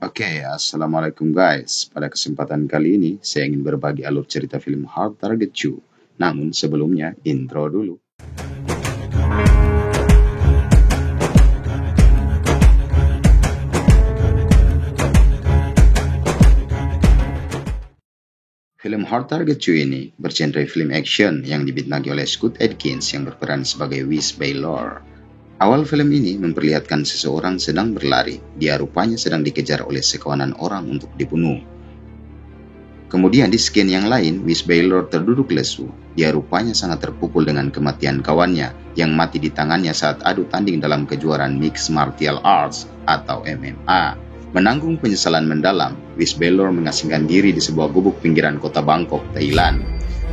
Assalamualaikum guys. Pada kesempatan kali ini, saya ingin berbagi alur cerita film Hard Target 2. Namun sebelumnya, intro dulu. Film Hard Target 2 ini bergenre film action yang dibintangi oleh Scott Adkins yang berperan sebagai Wiz Baylor. Awal film ini memperlihatkan seseorang sedang berlari. Dia rupanya sedang dikejar oleh sekawanan orang untuk dibunuh. Kemudian di scan yang lain, Wiz Baylor terduduk lesu. Dia rupanya sangat terpukul dengan kematian kawannya yang mati di tangannya saat adu tanding dalam kejuaraan Mixed Martial Arts atau MMA. Menanggung penyesalan mendalam, Wiz Baylor mengasingkan diri di sebuah gubuk pinggiran kota Bangkok, Thailand.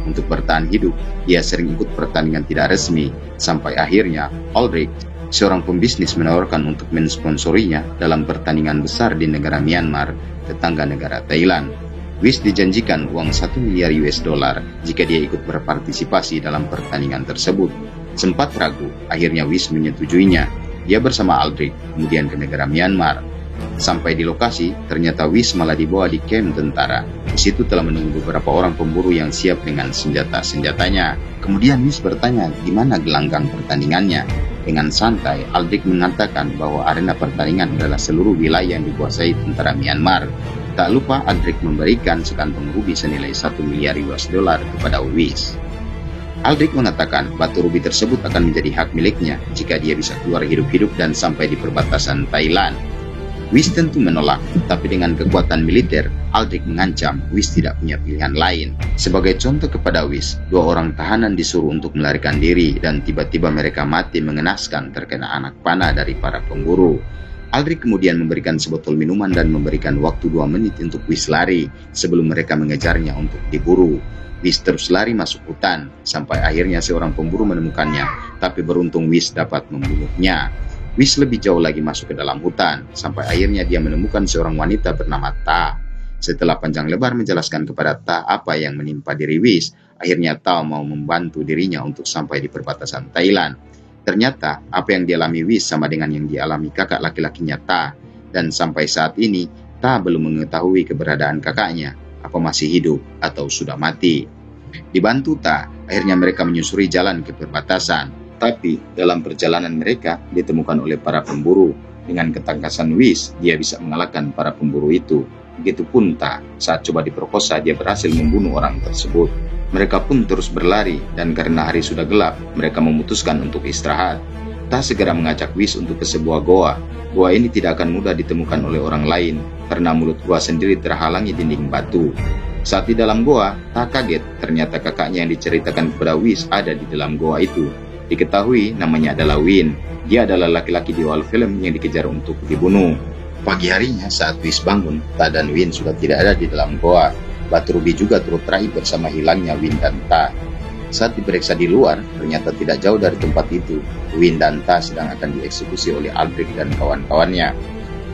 Untuk bertahan hidup, dia sering ikut pertandingan tidak resmi, sampai akhirnya Aldrich, seorang pembisnis, menawarkan untuk mensponsorinya dalam pertandingan besar di negara Myanmar, tetangga negara Thailand. Wiz dijanjikan uang 1 miliar US dollar jika dia ikut berpartisipasi dalam pertandingan tersebut. Sempat ragu, akhirnya Wiz menyetujuinya. Dia bersama Aldrich kemudian ke negara Myanmar. Sampai di lokasi, ternyata Wiz malah dibawa di camp tentara. Di situ telah menunggu beberapa orang pemburu yang siap dengan senjata-senjatanya. Kemudian Wiz bertanya di mana gelanggang pertandingannya. Dengan santai, Aldrich mengatakan bahwa arena pertandingan adalah seluruh wilayah yang dikuasai tentara Myanmar. Tak lupa Aldrich memberikan sekantong rubi senilai 1 miliar US dollar kepada Wiz. Aldrich mengatakan batu rubi tersebut akan menjadi hak miliknya jika dia bisa keluar hidup-hidup dan sampai di perbatasan Thailand. Wiz tentu menolak, tapi dengan kekuatan militer, Aldrich mengancam Wiz tidak punya pilihan lain. Sebagai contoh kepada Wiz, 2 orang tahanan disuruh untuk melarikan diri dan tiba-tiba mereka mati mengenaskan terkena anak panah dari para pemburu. Aldrich kemudian memberikan sebotol minuman dan memberikan waktu 2 menit untuk Wiz lari sebelum mereka mengejarnya untuk diburu. Wiz terus lari masuk hutan, sampai akhirnya seorang pemburu menemukannya, tapi beruntung Wiz dapat membunuhnya. Wiz lebih jauh lagi masuk ke dalam hutan, sampai akhirnya dia menemukan seorang wanita bernama Ta. Setelah panjang lebar menjelaskan kepada Ta apa yang menimpa diri Wiz, akhirnya Ta mau membantu dirinya untuk sampai di perbatasan Thailand. Ternyata apa yang dialami Wiz sama dengan yang dialami kakak laki-lakinya Ta, dan sampai saat ini Ta belum mengetahui keberadaan kakaknya, apa masih hidup atau sudah mati. Dibantu Ta, akhirnya mereka menyusuri jalan ke perbatasan. Tapi dalam perjalanan mereka ditemukan oleh para pemburu. Dengan ketangkasan Wiz, dia bisa mengalahkan para pemburu itu. Begitupun Ta, saat coba diperkosa dia berhasil membunuh orang tersebut. Mereka pun terus berlari dan karena hari sudah gelap, mereka memutuskan untuk istirahat. Ta segera mengajak Wiz untuk ke sebuah goa. Goa ini tidak akan mudah ditemukan oleh orang lain karena mulut goa sendiri terhalangi dinding batu. Saat di dalam goa, Ta kaget ternyata kakaknya yang diceritakan kepada Wiz ada di dalam goa itu. Diketahui namanya adalah Win. Dia adalah laki-laki di awal film yang dikejar untuk dibunuh. Pagi harinya saat Wiz bangun, Ta dan Win sudah tidak ada di dalam goa. Batu rubi juga turut raib bersama hilangnya Win dan Ta. Saat diperiksa di luar, ternyata tidak jauh dari tempat itu, Win dan Ta sedang akan dieksekusi oleh Aldrich dan kawan-kawannya.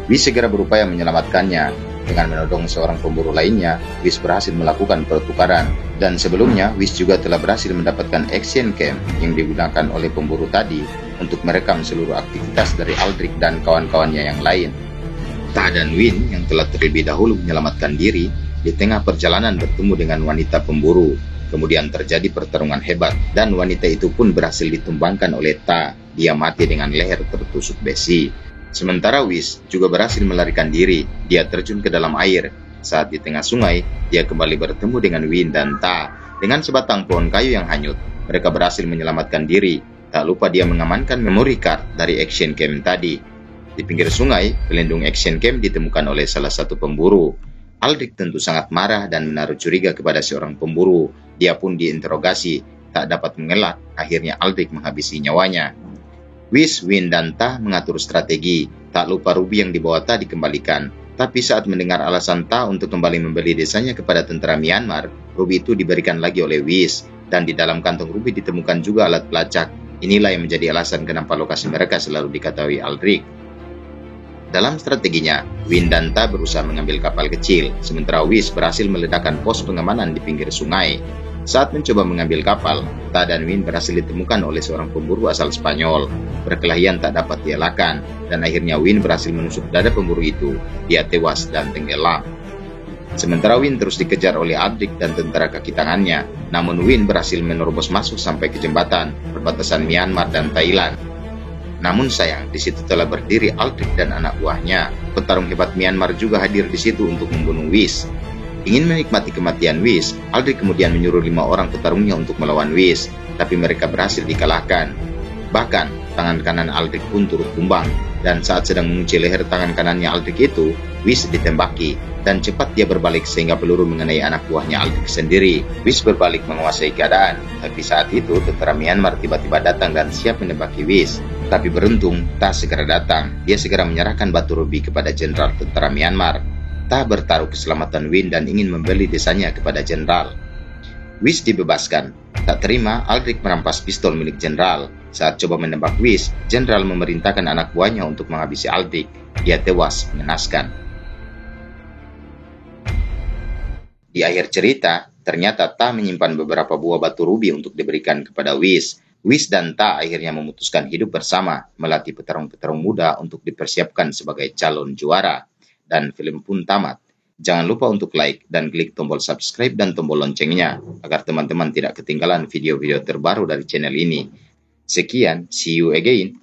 Wiz segera berupaya menyelamatkannya. Dengan menodong seorang pemburu lainnya, Wiz berhasil melakukan pertukaran. Dan sebelumnya, Wiz juga telah berhasil mendapatkan action cam yang digunakan oleh pemburu tadi untuk merekam seluruh aktivitas dari Aldrich dan kawan-kawannya yang lain. Ta dan Win yang telah terlebih dahulu menyelamatkan diri, di tengah perjalanan bertemu dengan wanita pemburu. Kemudian terjadi pertarungan hebat, dan wanita itu pun berhasil ditumbangkan oleh Ta. Dia mati dengan leher tertusuk besi. Sementara Wiz juga berhasil melarikan diri. Dia terjun ke dalam air. Saat di tengah sungai, dia kembali bertemu dengan Win dan Ta. Dengan sebatang pohon kayu yang hanyut, mereka berhasil menyelamatkan diri. Tak lupa dia mengamankan memory card dari action cam tadi. Di pinggir sungai, pelindung action cam ditemukan oleh salah satu pemburu. Aldrich tentu sangat marah dan menaruh curiga kepada seorang pemburu. Dia pun diinterogasi, tak dapat mengelak. Akhirnya Aldrich menghabisi nyawanya. Wiz, Win, dan Ta mengatur strategi. Tak lupa rubi yang dibawa Ta dikembalikan. Tapi saat mendengar alasan Ta untuk kembali membeli desanya kepada tentara Myanmar, rubi itu diberikan lagi oleh Wiz. Dan di dalam kantong rubi ditemukan juga alat pelacak. Inilah yang menjadi alasan kenapa lokasi mereka selalu diketahui Aldrich. Dalam strateginya, Win dan Ta berusaha mengambil kapal kecil, sementara Wiz berhasil meledakkan pos pengamanan di pinggir sungai. Saat mencoba mengambil kapal, Ta dan Win berhasil ditemukan oleh seorang pemburu asal Spanyol. Perkelahian tak dapat dielakkan, dan akhirnya Win berhasil menusuk dada pemburu itu. Dia tewas dan tenggelam. Sementara Win terus dikejar oleh Aldrich dan tentara kaki tangannya, namun Win berhasil menerobos masuk sampai ke jembatan perbatasan Myanmar dan Thailand. Namun sayang, di situ telah berdiri Aldrich dan anak buahnya. Petarung hebat Myanmar juga hadir di situ untuk membunuh Wish. Ingin menikmati kematian Wish, Aldrich kemudian menyuruh 5 orang petarungnya untuk melawan Wish, tapi mereka berhasil dikalahkan. Bahkan, tangan kanan Aldrich pun turut tumbang, dan saat sedang mengunci leher tangan kanannya Aldrich itu, Wish ditembaki, dan cepat dia berbalik sehingga peluru mengenai anak buahnya Aldrich sendiri. Wish berbalik menguasai keadaan, tapi saat itu tentara Myanmar tiba-tiba datang dan siap menembaki Wish. Tapi beruntung, Ta segera datang. Dia segera menyerahkan batu rubi kepada jenderal tentara Myanmar. Ta bertaruh keselamatan Win dan ingin membeli desanya kepada jenderal. Wish dibebaskan. Tak terima, Aldrich merampas pistol milik jenderal. Saat coba menembak Wish, jenderal memerintahkan anak buahnya untuk menghabisi Aldrich. Dia tewas mengenaskan. Di akhir cerita, ternyata Ta menyimpan beberapa buah batu rubi untuk diberikan kepada Wish. Wish dan Ta akhirnya memutuskan hidup bersama, melatih petarung-petarung muda untuk dipersiapkan sebagai calon juara. Dan film pun tamat. Jangan lupa untuk like dan klik tombol subscribe dan tombol loncengnya, agar teman-teman tidak ketinggalan video-video terbaru dari channel ini. Sekian, see you again.